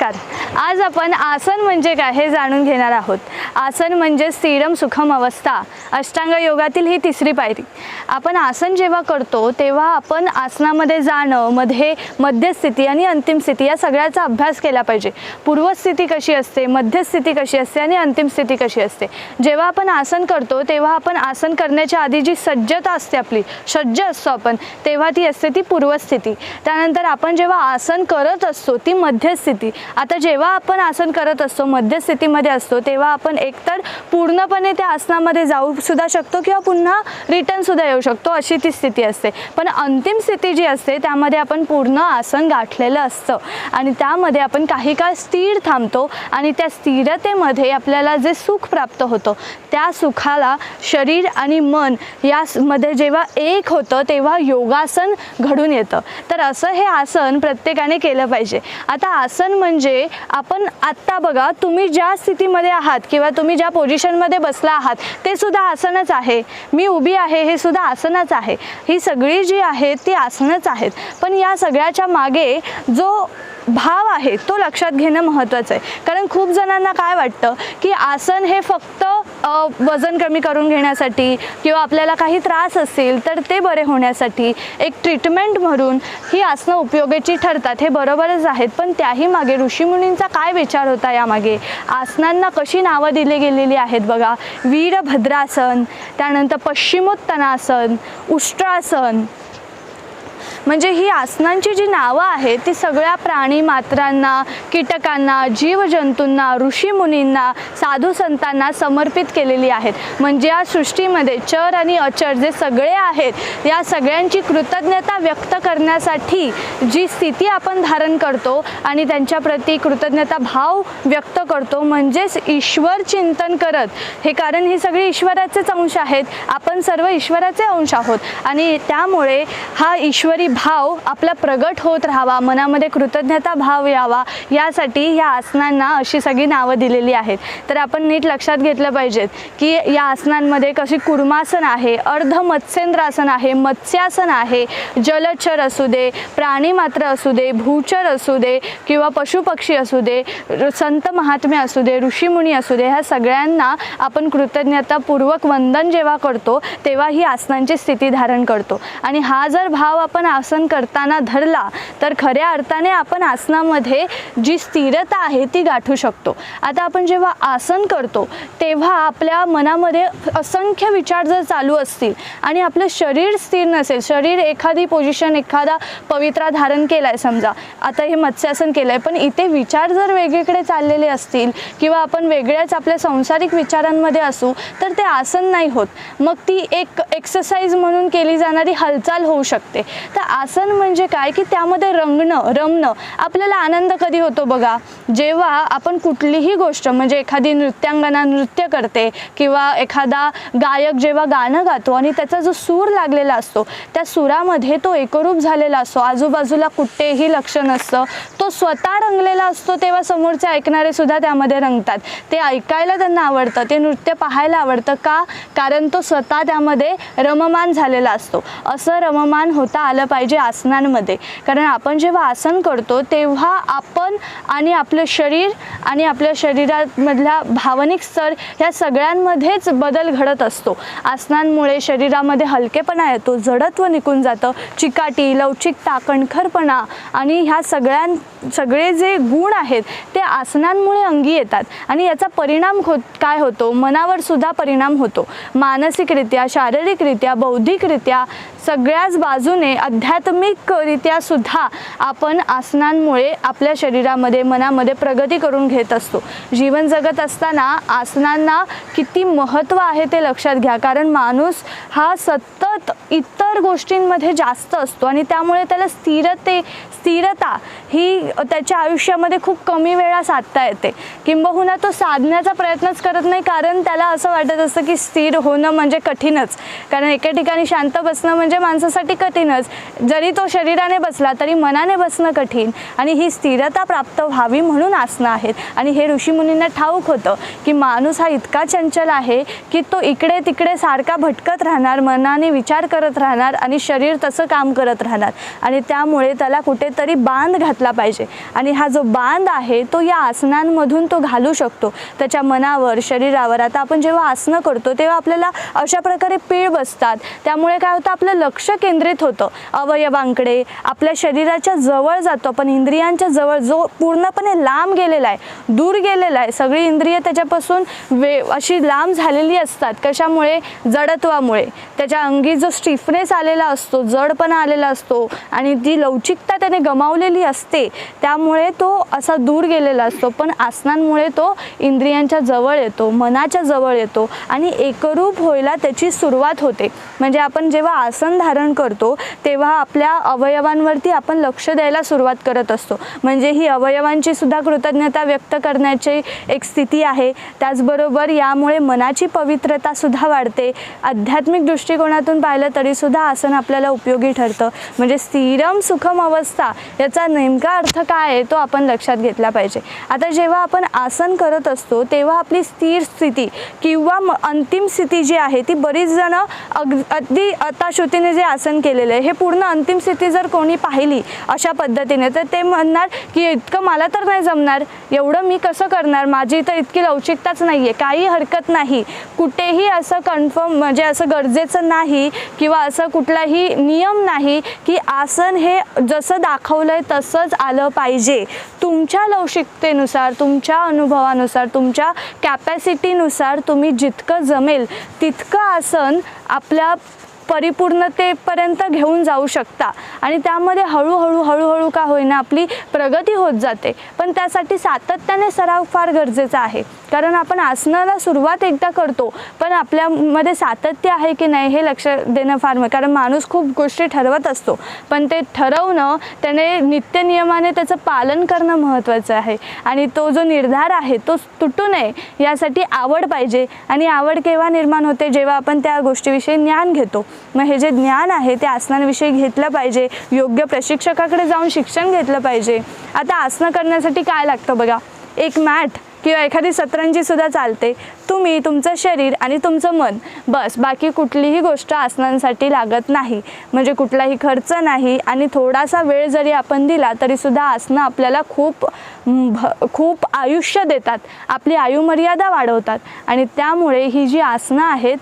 नमस्कार. आज आपण आसन म्हणजे काय हे जाणून घेणार आहोत. आसन म्हणजे स्थिरम सुखम अवस्था. अष्टांग योगातील ही तिसरी पायरी. आपण आसन जेव्हा करतो तेव्हा आपण आसनामध्ये जाणं, मध्यस्थिती आणि अंतिम स्थिती या सगळ्याचा अभ्यास केला पाहिजे. पूर्वस्थिती कशी असते, मध्यस्थिती कशी असते आणि अंतिम स्थिती कशी असते. जेव्हा आपण आसन करतो तेव्हा आपण आसन करण्याच्या आधी जी सज्जता असते, आपली सज्ज असतो आपण, तेव्हा ती असते ती पूर्वस्थिती. त्यानंतर आपण जेव्हा आसन करत असतो ती मध्यस्थिती. आता जेव्हा आपण आसन करत असतो, मध्यस्थितीमध्ये असतो, तेव्हा आपण एकतर पूर्णपणे त्या आसनामध्ये जाऊ सुद्धा शकतो किंवा पुन्हा रिटर्न सुद्धा येऊ शकतो, अशी ती स्थिती असते. पण अंतिम स्थिती जी असते त्यामध्ये आपण पूर्ण आसन गाठलेलं असतं आणि त्यामध्ये आपण काही काळ स्थिर थांबतो आणि त्या स्थिरतेमध्ये आपल्याला जे सुख प्राप्त होतं, त्या सुखाला शरीर आणि मन यामध्ये जेव्हा एक होतं तेव्हा योगासन घडून येतं. तर असं हे आसन प्रत्येकाने केलं पाहिजे. आता आसन म्हणजे आपण आत्ता बघा, तुम्ही ज्या स्थितीमध्ये आहात किंवा तुम्ही ज्या पोझिशनमध्ये बसला आहात ते सुद्धा आसनच आहे. मी उभी आहे हे सुद्धा आसनच आहे. ही सगळी जी आहेत ती आसनच आहेत. पण या सगळ्याच्या मागे जो भाव आहे तो लक्षात घेणं महत्त्वाचं आहे. कारण खूप जणांना काय वाटतं की आसन हे फक्त वजन कमी करून घेण्यासाठी किंवा आपल्याला काही त्रास असेल तर ते बरे होण्यासाठी एक ट्रीटमेंट म्हणून ही आसनं उपयोगाची ठरतात. हे बरोबरच आहेत, पण त्याही मागे ऋषीमुनींचा काय विचार होता, यामागे आसनांना कशी नावं दिली गेलेली आहेत बघा. वीरभद्रासन, त्यानंतर पश्चिमोत्तानासन, उष्ट्रासन. म्हणजे ही आसनांची जी नावं आहेत ती सगळ्या प्राणी मात्रांना, कीटकांना, जीवजंतूंना, ऋषीमुनींना, साधू संतांना समर्पित केलेली आहेत. म्हणजे या सृष्टीमध्ये चर आणि अचर जे सगळे आहेत या सगळ्यांची कृतज्ञता व्यक्त करण्यासाठी जी स्थिती आपण धारण करतो आणि त्यांच्याप्रती कृतज्ञता भाव व्यक्त करतो, म्हणजेच ईश्वर चिंतन करत हे. कारण ही सगळी ईश्वराचेच अंश आहेत, आपण सर्व ईश्वराचे अंश आहोत आणि त्यामुळे हा ईश्वरी भाव आपला प्रगट होत राहावा, मनामध्ये कृतज्ञता भाव यावा, यासाठी या आसनांना अशी सगळी नावं दिलेली आहेत. तर आपण नीट लक्षात घेतलं पाहिजेत की या आसनांमध्ये कशी कुर्मासन आहे, अर्ध मत्स्येंद्रासन आहे, मत्स्यासन आहे, जलचर असू दे, प्राणी मात्र असू दे, भूचर असू दे किंवा पशुपक्षी असू दे, संत महात्मे असू दे, ऋषीमुनी असू दे, ह्या सगळ्यांना आपण कृतज्ञतापूर्वक वंदन जेव्हा करतो तेव्हा ही आसनांची स्थिती धारण करतो. आणि हा जर भाव आपण आसन करताना धरला तर खऱ्या अर्थाने आपण आसनामध्ये जी स्थिरता आहे ती गाठू शकतो. आता आपण जेव्हा आसन करतो तेव्हा आपल्या मनामध्ये असंख्य विचार जर चालू असतील आणि आपलं शरीर स्थिर नसेल, शरीर एखादी पोझिशन, एखादा पवित्रा धारण केलाय, समजा आता हे मत्स्यासन केलंय, पण इथे विचार जर वेगळीकडे चाललेले असतील किंवा आपण वेगळ्याच आपल्या सांसारिक विचारांमध्ये असू तर ते आसन नाही होत. मग ती एक एक्सरसाइज म्हणून केली जाणारी हालचाल होऊ शकते. तर आसन म्हणजे काय की त्यामध्ये रमणं. आपल्याला आनंद कधी होतो बघा, जेव्हा आपण कुठलीही गोष्ट, म्हणजे एखादी नृत्यांगना नृत्य करते किंवा एखादा गायक जेव्हा गाणं गातो आणि त्याचा जो सूर लागलेला असतो त्या सुरामध्ये तो एकरूप झालेला असतो, आजूबाजूला कुठेही लक्ष नसतं, तो स्वतः रंगलेला असतो, तेव्हा समोरचे ऐकणारे सुद्धा त्यामध्ये रंगतात. ते ऐकायला त्यांना आवडतं, ते नृत्य पाहायला आवडतं. का? कारण तो स्वतः त्यामध्ये रममान झालेला असतो. असं रममान होता आलं पाहिजे आसनांमध्ये. कारण आपण जेव्हा आसन करतो तेव्हा आपण आणि आपलं शरीर आणि आपल्या शरीरामधला भावनिक स्तर ह्या सगळ्यांमध्येच बदल घडत असतो. आसनांमुळे शरीरामध्ये हलकेपणा येतो, जडत्व निघून जातं, चिकाटी, लवचिकता, कणखरपणा आणि ह्या सगळे जे गुण आहेत ते आसनांमुळे अंगी येतात. आणि याचा परिणाम काय होतो, मनावर सुद्धा परिणाम होतो. मानसिकरित्या, शारीरिकरित्या, बौद्धिकरित्या सगळ्याच बाजूने आध्यात्मिकरित्या सुद्धा आपण आसनांमुळे आपल्या शरीरामध्ये, मनामध्ये प्रगती करून घेत असतो. जीवन जगत असताना आसनांना किती महत्त्व आहे ते लक्षात घ्या. कारण माणूस हा सतत इतर गोष्टींमध्ये जास्त असतो आणि त्यामुळे त्याला स्थिरता ही त्याच्या आयुष्यामध्ये खूप कमी वेळा साधता येते. किंबहुना तो साधण्याचा प्रयत्नच करत नाही, कारण त्याला असं वाटत असतं की स्थिर होणं म्हणजे कठीणच. कारण एका ठिकाणी शांत बसणं म्हणजे माणसासाठी कठीणच. जरी तो शरीराने बसला तरी मनाने बसणं कठीण आणि ही स्थिरता प्राप्त व्हावी म्हणून आसनं आहेत. आणि हे ऋषीमुनींना ठाऊक होतं की माणूस हा इतका चंचल आहे की तो इकडे तिकडे सारखा भटकत राहणार, मनाने विचार करत राहणार आणि शरीर तसं काम करत राहणार आणि त्यामुळे त्याला कुठेतरी बांध घातला पाहिजे. आणि हा जो बांध आहे तो या आसनांमधून तो घालू शकतो त्याच्या मनावर, शरीरावर. आता आपण जेव्हा आसनं करतो तेव्हा आपल्याला अशा प्रकारे पीळ बसतात, त्यामुळे काय होतं, आपलं लक्ष केंद्रित होतं अवयवांकडे, आपल्या शरीराच्या जवळ जातो आपण, इंद्रियांच्या जवळ, जो पूर्णपणे लांब गेलेला आहे, दूर गेलेला आहे. सगळी इंद्रिय त्याच्यापासून अशी लांब झालेली असतात. कशामुळे? जडत्वामुळे. त्याच्या अंगी जो स्टिफनेस आलेला असतो, जडपणा आलेला असतो आणि जी लवचिकता त्याने गमावलेली असते, त्यामुळे तो असा दूर गेलेला असतो. पण आसनांमुळे तो इंद्रियांच्या जवळ येतो, मनाच्या जवळ येतो आणि एकरूप व्हायला त्याची सुरुवात होते. म्हणजे आपण जेव्हा आसन धारण करतो तेव्हा आपल्या अवयवांवरती आपण लक्ष द्यायला सुरुवात करत असतो. म्हणजे ही अवयवांची सुद्धा कृतज्ञता व्यक्त करण्याची एक स्थिती आहे. त्याचबरोबर यामुळे मनाची पवित्रता सुद्धा वाढते. आध्यात्मिक दृष्टिकोनातून पाहिलं तरी सुद्धा आसन आपल्याला उपयोगी ठरतं. म्हणजे स्थिरम सुखम अवस्था याचा नेमका अर्थ काय आहे तो आपण लक्षात घेतला पाहिजे. आता जेव्हा आपण आसन करत असतो तेव्हा आपली स्थिर स्थिती किंवा अंतिम स्थिती जी आहे ती, बरीच जण अगदी अताशुतीने जे आसन केलेलं आहे हे पूर्ण अंतिम स्थिती जर कोणी पाहिली अशा पद्धतीने तर ते म्हणणार की इतकं मला तर नाही जमणार, एवढं मी कसं करणार, माझी तर इतकी लवचिकताच नाही आहे. काही हरकत नाही, कुठेही असं कन्फर्म म्हणजे असं गरजेचं नाही किंवा असं कुठलाही नियम नाही की आसन हे जसं दाखवलंय तसंच आलं पाहिजे. तुमच्या लवचिकतेनुसार, तुमच्या अनुभवानुसार, तुमच्या कॅपॅसिटीनुसार तुम्ही जितकं जमेल तितकं आसन आपल्या परिपूर्णतेपर्यंत घेऊन जाऊ शकता आणि त्यामध्ये हळूहळू का होईना आपली प्रगती होत जाते. पण त्यासाठी सातत्याने सराव फार गरजेचा आहे. कारण आपण आसनाला सुरुवात एकदा करतो पण आपल्यामध्ये सातत्य आहे की नाही हे लक्ष देणं फार, कारण माणूस खूप गोष्टी ठरवत असतो पण ते ठरवणं, त्याने नित्यनियमाने त्याचं पालन करणं महत्त्वाचं आहे. आणि तो जो निर्धार आहे तो तुटू नये यासाठी आवड पाहिजे. आणि आवड केव्हा निर्माण होते? जेव्हा आपण त्या गोष्टीविषयी ज्ञान घेतो. मग हे जे ज्ञान आहे ते आसनांविषयी घेतलं पाहिजे, योग्य प्रशिक्षकाकडे जाऊन शिक्षण घेतलं पाहिजे. आता आसनं करण्यासाठी काय लागतं बघा, एक मॅट किंवा एखादी सतरंजी सुद्धा चालते. तुम्ही, तुमचं शरीर आणि तुमचं मन, बस, बाकी कुठलीही गोष्ट आसनांसाठी लागत नाही. म्हणजे कुठलाही खर्च नाही आणि थोडासा वेळ जरी आपण दिला तरी सुद्धा आसनं आपल्याला खूप आयुष्य देतात, आपली आयुमर्यादा वाढवतात. आणि त्यामुळे ही जी आसनं आहेत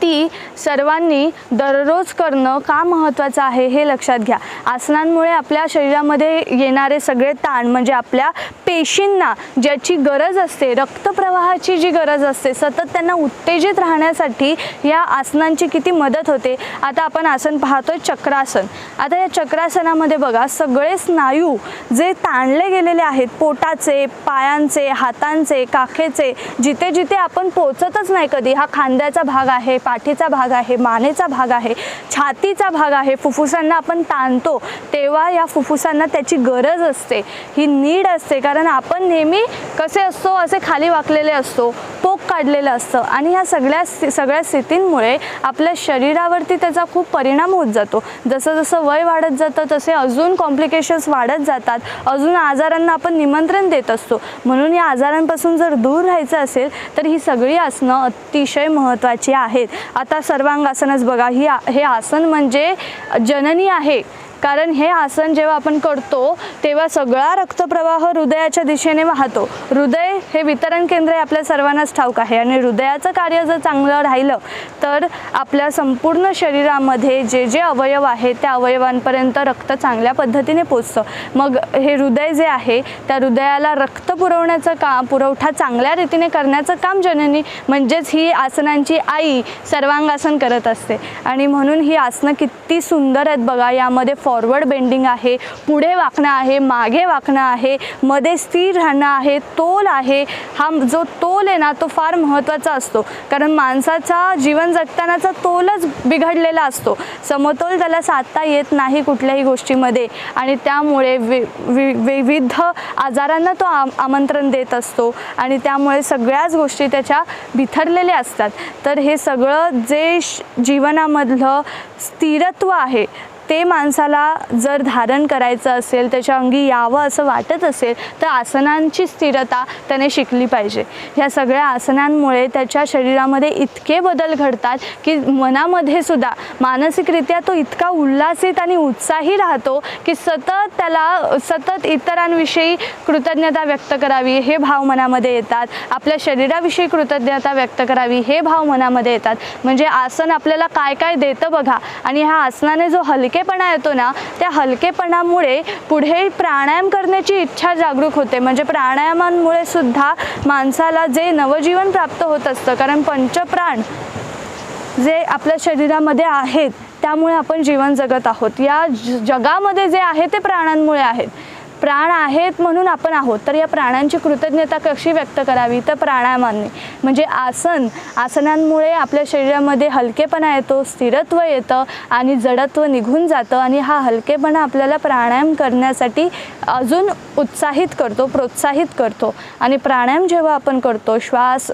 ती सर्वांनी दररोज करणं का महत्त्वाचं आहे हे लक्षात घ्या. आसनांमुळे आपल्या शरीरामध्ये येणारे सगळे ताण, म्हणजे आपल्या पेशींना ज्याची गरज असते, रक्तप्रवाहाची जी गरज असते, सतत त्यांना उत्तेजित राहण्यासाठी या आसनांची किती मदत होते. आता आपण आसन पाहतोय चक्रासन. आता या चक्रासनामध्ये बघा सगळे स्नायू जे ताणले गेलेले आहेत, पोटाचे, पायांचे, हातांचे, काखेचे, जिथे जिथे आपण पोचतच नाही कधी, हा खांद्याचा भाग आहे, पाठीचा भाग आहे, मानेचा भाग आहे, छातीचा भाग आहे, फुफ्फुसांना आपण ताणतो तेव्हा या फुफ्फुसांना त्याची गरज असते, ही नीड असते. कारण आपण नेहमी कसे असतो, असे खाली वाकलेले असतो, पोक काढलेलं असतं आणि ह्या सगळ्या स्थितींमुळे आपल्या शरीरावरती त्याचा खूप परिणाम होत जातो. जसं जसं वय वाढत जातं तसे अजून कॉम्प्लिकेशन्स वाढत जातात, अजून आजारांना आपण निमंत्रण देत असतो. म्हणून या आजारांपासून जर दूर राहायचं असेल तर ही सगळी आसनं अतिशय महत्त्वाची आहेत. आता सर्वांगासनच बघा, हे आसन म्हणजे जननी आहे. कारण हे आसन जेव्हा आपण करतो तेव्हा सगळा रक्तप्रवाह हृदयाच्या दिशेने वाहतो. हृदय हे वितरण केंद्र आहे, आपल्या सर्वांनाच ठाऊक आहे. आणि हृदयाचं कार्य जर चांगलं राहिलं तर आपल्या संपूर्ण शरीरामध्ये जे जे अवयव आहेत त्या अवयवांपर्यंत रक्त चांगल्या पद्धतीने पोचतं. मग हे हृदय जे आहे त्या हृदयाला रक्त पुरवण्याचं पुरवठा चांगल्या रीतीने करण्याचं काम जननी म्हणजेच ही आसनांची आई सर्वांगासन करत असते. आणि म्हणून ही आसनं किती सुंदर आहेत बघा. यामध्ये फॉरवर्ड बेंडिंग आहे, पुढे वाकणं आहे, मागे वाकणं आहे, मध्ये स्थिर राहणं आहे, तोल आहे. हा जो तोल आहे ना तो फार महत्त्वाचा असतो. कारण माणसाचा जीवन जगतानाचा तोलच बिघडलेला असतो, समतोल त्याला साधता येत नाही कुठल्याही गोष्टीमध्ये आणि त्यामुळे विविध आजारांना तो आमंत्रण देत असतो आणि त्यामुळे सगळ्याच गोष्टी त्याच्या बिथरलेल्या असतात. तर हे सगळं जे जीवनामधलं स्थिरत्व आहे ते माणसाला जर धारण करायचं असेल, त्याच्या अंगी यावं असं वाटत असेल तर आसनांची स्थिरता त्याने शिकली पाहिजे. ह्या सगळ्या आसनांमुळे त्याच्या शरीरामध्ये इतके बदल घडतात की मनामध्ये सुद्धा मानसिकरित्या तो इतका उल्हासित आणि उत्साही राहतो की सतत इतरांविषयी कृतज्ञता व्यक्त करावी हे भाव मनामध्ये येतात. आपल्या शरीराविषयी कृतज्ञता व्यक्त करावी हे भाव मनामध्ये येतात. म्हणजे आसन आपल्याला काय काय देतं बघा. आणि ह्या आसनाने जो हलकेपणा येतो ना, त्या हलकेपणामुळे पुढे प्राणायाम करण्याची इच्छा जागरूक होते. म्हणजे प्राणायामांमुळे सुद्धा माणसाला जे नवजीवन प्राप्त होत असतं, कारण पंचप्राण जे आपल्या शरीरामध्ये आहेत त्यामुळे आपण जीवन जगत आहोत. या जगामध्ये जे आहे ते प्राणांमुळे आहेत. प्राण आहेत म्हणून आपण आहोत. तर या प्राणांची कृतज्ञता कशी व्यक्त करावी तर प्राणायामांनी. म्हणजे आसनांमुळे आपल्या शरीरामध्ये हलकेपणा येतो, स्थिरत्व येतं आणि जडत्व निघून जातं. आणि हा हलकेपणा आपल्याला प्राणायाम करण्यासाठी अजून उत्साहित करतो, प्रोत्साहित करतो. आणि प्राणायाम जेव्हा आपण करतो, श्वास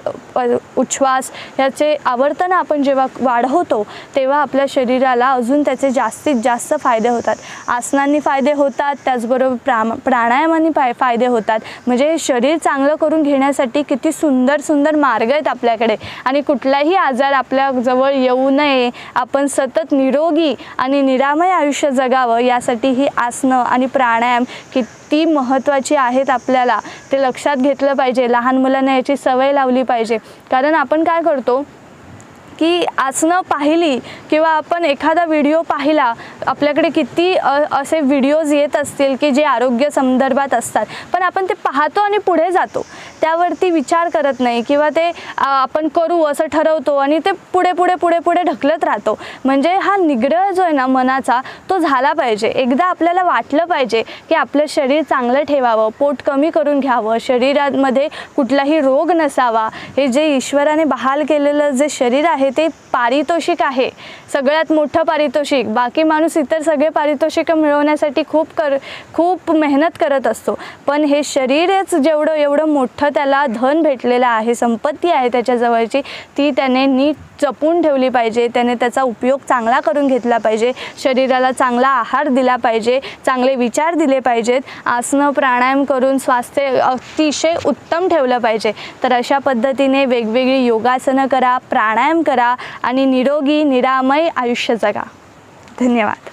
उच्छ्वास याचे आवर्तन आपण जेव्हा वाढवतो तेव्हा आपल्या शरीराला अजून त्याचे जास्तीत जास्त फायदे होतात. आसनांनी फायदे होतात, त्याचबरोबर प्राणायामाने फायदे होतात. म्हणजे शरीर चांगलं करून घेण्यासाठी किती सुंदर सुंदर मार्ग आहेत आपल्याकडे. आणि कुठलाही आजार आपल्या जवळ येऊ नये, आपण सतत निरोगी आणि निरामय आयुष्य जगावं यासाठी ही आसनं आणि प्राणायाम किती महत्त्वाची आहेत आपल्याला ते लक्षात घेतलं पाहिजे. लहान मुलांना याची सवय लावली पाहिजे. कारण आपण काय करतो की आसनं पाहिली किंवा आपण एखादा व्हिडिओ पाहिला, आपल्याकडे किती असे व्हिडिओज येत असतील की जे आरोग्य संदर्भात असतात, पण आपण ते पाहतो आणि पुढे जातो, त्यावरती विचार करत नाही किंवा ते आपण करू असं ठरवतो आणि ते पुढे ढकलत राहतो. म्हणजे हा निग्रह जो आहे ना मनाचा, तो झाला पाहिजे. एकदा आपल्याला वाटलं पाहिजे की आपलं शरीर चांगलं ठेवावं, पोट कमी करून घ्यावं, शरीरामध्ये कुठलाही रोग नसावा. हे जे ईश्वराने बहाल केलेलं जे शरीर आहे ते पारितोषिक आहे, सगळ्यात मोठं पारितोषिक. बाकी माणूस इतर सगळे पारितोषिक मिळवण्यासाठी खूप मेहनत करत असतो, पण हे शरीरच एवढं मोठं त्याला धन भेटलेलं आहे, संपत्ती आहे त्याच्याजवळची, ती त्याने नीट जपून ठेवली पाहिजे. त्याने त्याचा उपयोग चांगला करून घेतला पाहिजे. शरीराला चांगला आहार दिला पाहिजे, चांगले विचार दिले पाहिजेत. आसनं प्राणायाम करून स्वास्थ्य अतिशय उत्तम ठेवलं पाहिजे. तर अशा पद्धतीने वेगवेगळी योगासनं करा, प्राणायाम करा आणि निरोगी निरामय आयुष्य जगा. धन्यवाद.